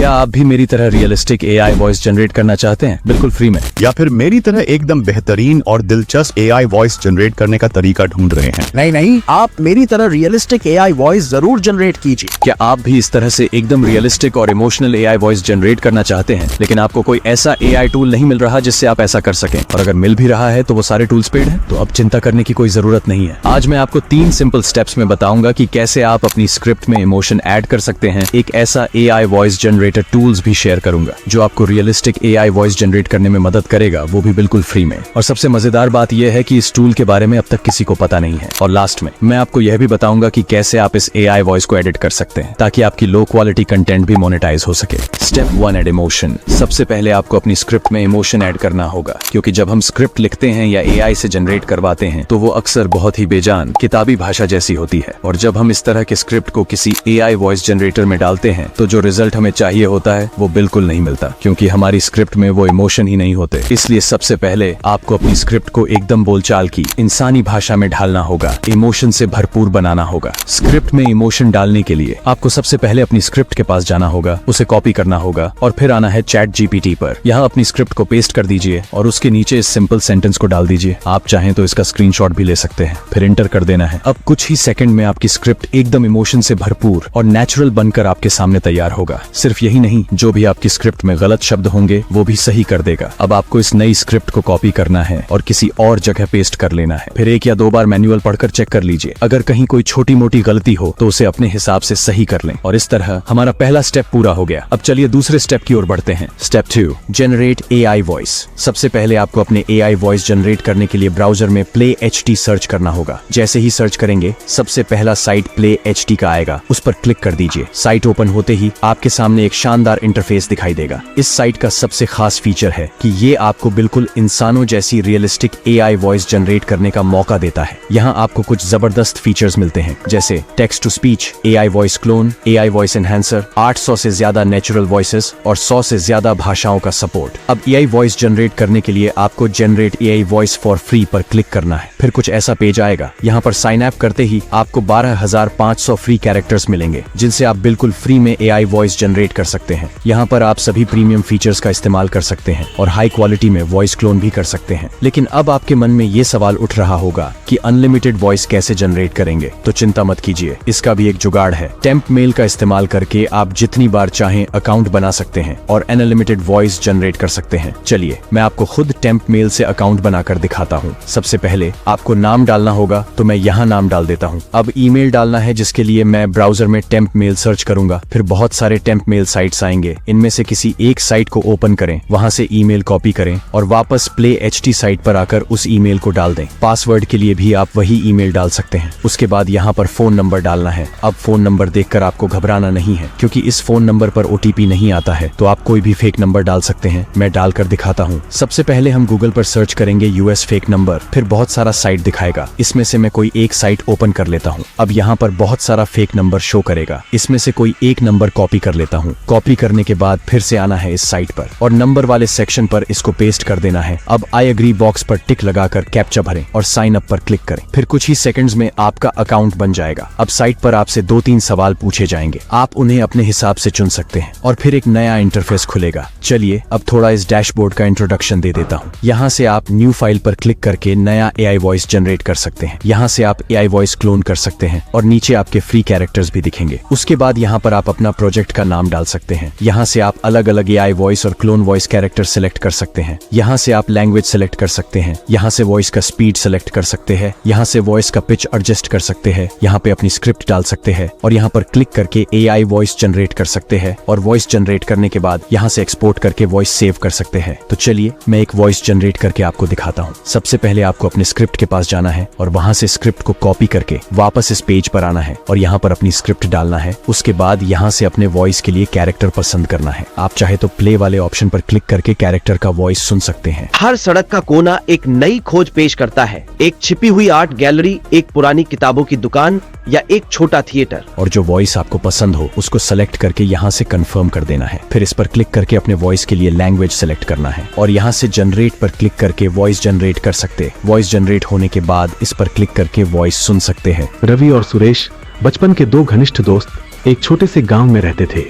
क्या आप भी मेरी तरह रियलिस्टिक एआई वॉइस जनरेट करना चाहते हैं, बिल्कुल फ्री में? या फिर मेरी तरह एकदम बेहतरीन और दिलचस्प एआई वॉइस जनरेट करने का तरीका ढूंढ रहे हैं? नहीं, आप मेरी तरह रियलिस्टिक एआई वॉइस जरूर जनरेट कीजिए। क्या आप भी इस तरह से एकदम रियलिस्टिक और इमोशनल एआई वॉइस जनरेट करना चाहते हैं, लेकिन आपको कोई ऐसा एआई टूल नहीं मिल रहा जिससे आप ऐसा कर सकें, और अगर मिल भी रहा है तो वो सारे टूल्स पेड हैं? तो अब चिंता करने की कोई जरूरत नहीं है। आज मैं आपको 3 सिंपल स्टेप्स में बताऊंगा कि कैसे आप अपनी स्क्रिप्ट में इमोशन ऐड कर सकते हैं। एक ऐसा एआई वॉइस जनरेटर टूल्स भी शेयर करूंगा जो आपको रियलिस्टिक एआई वॉइस जनरेट करने में मदद करेगा, वो भी बिल्कुल फ्री में। और सबसे मजेदार बात यह है कि इस टूल के बारे में अब तक किसी को पता नहीं है। और लास्ट में मैं आपको यह भी बताऊंगा कि कैसे आप इस एआई वॉइस को एडिट कर सकते हैं ताकि आपकी लो क्वालिटी कंटेंट भी मोनेटाइज हो सके। Step 1, add emotion. सबसे पहले आपको अपनी स्क्रिप्ट में इमोशन ऐड करना होगा, क्योंकि जब हम स्क्रिप्ट लिखते हैं या एआई से जनरेट करवाते हैं तो वो अक्सर बहुत ही बेजान किताबी भाषा जैसी होती है। और जब हम इस तरह के स्क्रिप्ट को किसी एआई वॉइस जनरेटर में डालते हैं तो जो रिजल्ट हमें चाहिए होता है वो बिल्कुल नहीं मिलता, क्योंकि हमारी स्क्रिप्ट में वो इमोशन ही नहीं होते। इसलिए सबसे पहले आपको अपनी स्क्रिप्ट को एकदम बोलचाल की इंसानी भाषा में ढालना होगा, इमोशन से भरपूर बनाना होगा। स्क्रिप्ट में इमोशन डालने के लिए आपको सबसे पहले अपनी स्क्रिप्ट के पास जाना होगा, उसे कॉपी करना होगा और फिर आना है चैट जीपीटी पर। यहाँ अपनी स्क्रिप्ट को पेस्ट कर दीजिए और उसके नीचे इस सिंपल सेंटेंस को डाल दीजिए। आप चाहें तो इसका स्क्रीनशॉट भी ले सकते हैं, फिर एंटर कर देना है। अब कुछ ही सेकंड में आपकी स्क्रिप्ट एकदम इमोशन से भरपूर और नेचुरल बनकर आपके सामने तैयार होगा। सिर्फ यही नहीं, जो भी आपकी स्क्रिप्ट में गलत शब्द होंगे वो भी सही कर देगा। अब आपको इस नई स्क्रिप्ट को कॉपी करना है और किसी और जगह पेस्ट कर लेना है। फिर 1 या 2 बार मैनुअल पढ़कर चेक कर लीजिए। अगर कहीं कोई छोटी मोटी गलती हो तो उसे अपने हिसाब से सही कर लें। और इस तरह हमारा पहला स्टेप पूरा हो गया। अब चलिए दूसरे स्टेप की ओर बढ़ते हैं। Step 2, generate AI voice. सबसे पहले आपको अपने एआई वॉइस जनरेट करने के लिए ब्राउजर में प्ले एचडी सर्च करना होगा। जैसे ही सर्च करेंगे सबसे पहला साइट प्ले एचडी का आएगा, उस पर क्लिक कर दीजिए। साइट ओपन होते ही आपके सामने एक शानदार इंटरफेस दिखाई देगा। इस साइट का सबसे खास फीचर है कि ये आपको बिल्कुल इंसानों जैसी रियलिस्टिक एआई वॉइस जनरेट करने का मौका देता है। यहाँ आपको कुछ जबरदस्त फीचर्स मिलते हैं, जैसे text to speech, AI voice clone, AI voice enhancer, 800 से ज्यादा नेचुरल वॉइसेस और 100 से ज्यादा भाषाओं का सपोर्ट। अब एआई वॉइस जनरेट करने के लिए आपको generate AI voice for free पर क्लिक करना है। फिर कुछ ऐसा पेज आएगा। यहाँ पर साइन अप करते ही आपको 12,500 फ्री कैरेक्टर्स मिलेंगे, जिनसे आप बिल्कुल फ्री में एआई वॉइस जनरेट कर सकते हैं। यहाँ पर आप सभी प्रीमियम फीचर्स का इस्तेमाल कर सकते हैं और हाई क्वालिटी में वॉइस क्लोन भी कर सकते हैं। लेकिन अब आपके मन में ये सवाल उठ रहा होगा कि अनलिमिटेड वॉइस कैसे जनरेट करेंगे? तो चिंता मत कीजिए, इसका भी एक जुगाड़ है। टेम्प मेल का इस्तेमाल करके आप जितनी बार चाहें अकाउंट बना सकते हैं और अनलिमिटेड वॉइस जनरेट कर सकते हैं। चलिए मैं आपको खुद टेम्प मेल से अकाउंट बनाकर दिखाता हूँ। सबसे पहले आपको नाम डालना होगा, तो मैं यहाँ नाम डाल देता हूँ। अब ईमेल डालना है, जिसके लिए मैं ब्राउजर में टेम्प मेल सर्च करूंगा। फिर बहुत सारे टेम्प मेल साइट्स आएंगे, इनमें से किसी एक साइट को ओपन करें, वहां से ईमेल कॉपी करें और वापस प्ले एचडी साइट पर आकर उस ईमेल को डाल दें। पासवर्ड के लिए भी आप वही ईमेल डाल सकते हैं। उसके बाद यहाँ पर फोन नंबर डालना है। अब फोन नंबर देखकर आपको घबराना नहीं है, क्योंकि इस फोन नंबर पर ओटीपी नहीं आता है, तो आप कोई भी फेक नंबर डाल सकते हैं। मैं डालकर दिखाता हूँ। सबसे पहले हम गूगल पर सर्च करेंगे यूएस फेक नंबर, फिर बहुत सारा साइट दिखाएगा। इसमें से मैं कोई एक साइट ओपन कर लेता हूँ। अब यहाँ पर बहुत सारा फेक नंबर शो करेगा, इसमें से कोई एक नंबर कॉपी कर लेता हूँ। कॉपी करने के बाद फिर से आना है इस साइट पर और नंबर वाले सेक्शन पर इसको पेस्ट कर देना है। अब आई एग्री बॉक्स पर टिक लगाकर कैप्चा भरें और साइन अप पर क्लिक करें। फिर कुछ ही सेकंड्स में आपका अकाउंट बन जाएगा। अब साइट पर आपसे 2-3 सवाल पूछे जाएंगे, आप उन्हें अपने हिसाब से चुन सकते हैं और फिर एक नया इंटरफेस खुलेगा। चलिए अब थोड़ा इस डैशबोर्ड का इंट्रोडक्शन दे देता हूँ। यहाँ से आप न्यू फाइल पर क्लिक करके नया एआई वॉइस जनरेट कर सकते हैं। यहाँ से आप एआई वॉइस क्लोन कर सकते हैं और नीचे आपके फ्री कैरेक्टर्स भी दिखेंगे। उसके बाद यहाँ पर आप अपना प्रोजेक्ट का नाम डाल सकते हैं। यहाँ से आप अलग अलग एआई वॉइस और क्लोन वॉइस कैरेक्टर सिलेक्ट कर सकते हैं। यहाँ से आप लैंग्वेज सिलेक्ट कर सकते हैं। यहाँ से वॉइस का स्पीड सिलेक्ट कर सकते हैं। यहाँ से वॉइस का पिच एडजस्ट कर सकते हैं। यहाँ पे अपनी स्क्रिप्ट डाल सकते हैं और यहाँ पर क्लिक करके एआई वॉइस जनरेट कर सकते हैं। और वॉइस जनरेट करने के बाद यहाँ से एक्सपोर्ट करके वॉइस सेव कर सकते हैं। तो चलिए मैं एक वॉइस जनरेट करके आपको दिखाता हूँ। सबसे पहले आपको अपने स्क्रिप्ट के पास जाना है और वहां से स्क्रिप्ट को कॉपी करके वापस इस पेज पर आना है और यहाँ पर अपनी स्क्रिप्ट डालना है। उसके बाद यहाँ से अपने वॉइस के लिए कैरेक्टर पसंद करना है। आप चाहे तो प्ले वाले ऑप्शन पर क्लिक करके कैरेक्टर का वॉइस सुन सकते हैं। हर सड़क का कोना एक नई खोज पेश करता है, एक छिपी हुई आर्ट गैलरी, एक पुरानी किताबों की दुकान या एक छोटा थिएटर। और जो वॉइस आपको पसंद हो उसको सेलेक्ट करके यहाँ से कंफर्म कर देना है। फिर इस पर क्लिक करके अपने वॉइस के लिए लैंग्वेज सेलेक्ट करना है और यहाँ से जनरेट पर क्लिक करके वॉइस जनरेट कर सकते हैं। वॉइस जनरेट होने के बाद इस पर क्लिक करके वॉइस सुन सकते हैं। रवि और सुरेश बचपन के 2 घनिष्ठ दोस्त एक छोटे से गांव में रहते थे।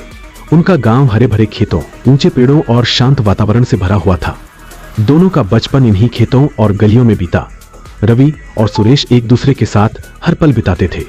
उनका गांव हरे भरे खेतों, ऊंचे पेड़ों और शांत वातावरण से भरा हुआ था। दोनों का बचपन इन्हीं खेतों और गलियों में बीता। रवि और सुरेश एक दूसरे के साथ हर पल बिताते थे,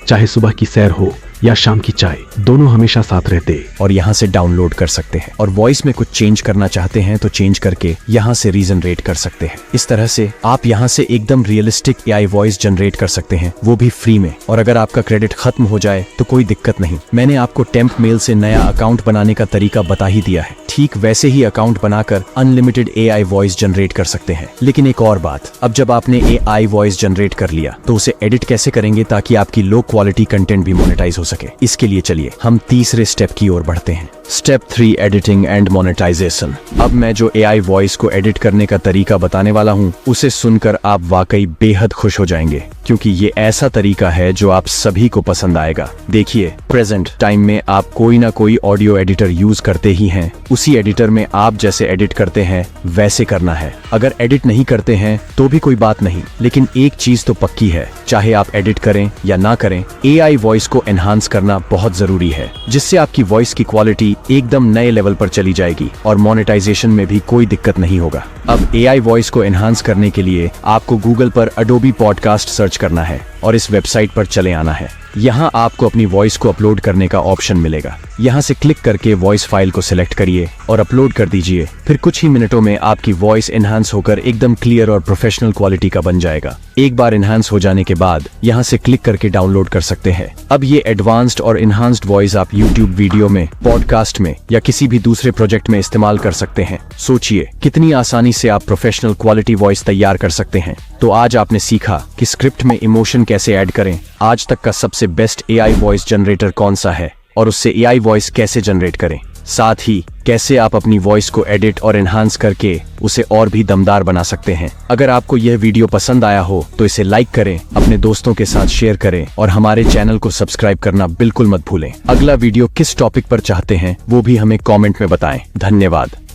चाहे सुबह की सैर हो या शाम की चाय, दोनों हमेशा साथ रहते। और यहाँ से डाउनलोड कर सकते हैं, और वॉइस में कुछ चेंज करना चाहते हैं तो चेंज करके यहाँ से रीजनरेट कर सकते हैं। इस तरह से आप यहाँ से एकदम रियलिस्टिक एआई वॉइस जनरेट कर सकते हैं, वो भी फ्री में। और अगर आपका क्रेडिट खत्म हो जाए तो कोई दिक्कत नहीं, मैंने आपको टेम्प मेल से नया अकाउंट बनाने का तरीका बता ही दिया है। ठीक वैसे ही अकाउंट बनाकर अनलिमिटेड एआई वॉइस जनरेट कर सकते हैं। लेकिन एक और बात, अब जब आपने एआई वॉइस जनरेट कर लिया तो उसे एडिट कैसे करेंगे ताकि आपकी लो क्वालिटी कंटेंट भी मोनेटाइज हो सके। इसके लिए चलिए हम तीसरे स्टेप की ओर बढ़ते हैं। Step 3, editing and monetisation. अब मैं जो एआई वॉइस को एडिट करने का तरीका बताने वाला हूँ, उसे सुनकर आप वाकई बेहद खुश हो जाएंगे, क्योंकि ये ऐसा तरीका है जो आप सभी को पसंद आएगा। देखिए, प्रेजेंट टाइम में आप कोई ना कोई ऑडियो एडिटर यूज करते ही हैं। उसी एडिटर में आप जैसे एडिट करते हैं वैसे करना है। अगर एडिट नहीं करते हैं तो भी कोई बात नहीं, लेकिन एक चीज तो पक्की है, चाहे आप एडिट करें या ना करें, एआई वॉइस को एनहांस करना बहुत जरूरी है, जिससे आपकी वॉइस की क्वालिटी एकदम नए लेवल पर चली जाएगी और मोनेटाइजेशन में भी कोई दिक्कत नहीं होगा। अब एआई वॉइस को एनहांस करने के लिए आपको गूगल पर अडोबी पॉडकास्ट सर्च करना है और इस वेबसाइट पर चले आना है। यहाँ आपको अपनी वॉइस को अपलोड करने का ऑप्शन मिलेगा। यहाँ से क्लिक करके वॉइस फाइल को सिलेक्ट करिए और अपलोड कर दीजिए। फिर कुछ ही मिनटों में आपकी वॉइस एनहांस होकर एकदम क्लियर और प्रोफेशनल क्वालिटी का बन जाएगा। एक बार एनहांस हो जाने के बाद यहाँ से क्लिक करके डाउनलोड कर सकते हैं। अब ये एडवांस्ड और एनहांस्ड वॉइस आप यूट्यूब वीडियो में, पॉडकास्ट में या किसी भी दूसरे प्रोजेक्ट में इस्तेमाल कर सकते हैं। सोचिए कितनी आसानी से आप प्रोफेशनल क्वालिटी वॉइस तैयार कर सकते हैं। तो आज आपने सीखा कि स्क्रिप्ट में इमोशन कैसे ऐड करें, आज तक का सबसे बेस्ट एआई वॉइस जनरेटर कौन सा है और उससे एआई वॉइस कैसे जनरेट करें, साथ ही कैसे आप अपनी वॉइस को एडिट और एनहांस करके उसे और भी दमदार बना सकते हैं। अगर आपको यह वीडियो पसंद आया हो तो इसे लाइक करें, अपने दोस्तों के साथ शेयर करें और हमारे चैनल को सब्सक्राइब करना बिल्कुल मत भूलें। अगला वीडियो किस टॉपिक पर चाहते हैं वो भी हमें कमेंट में बताएं। धन्यवाद।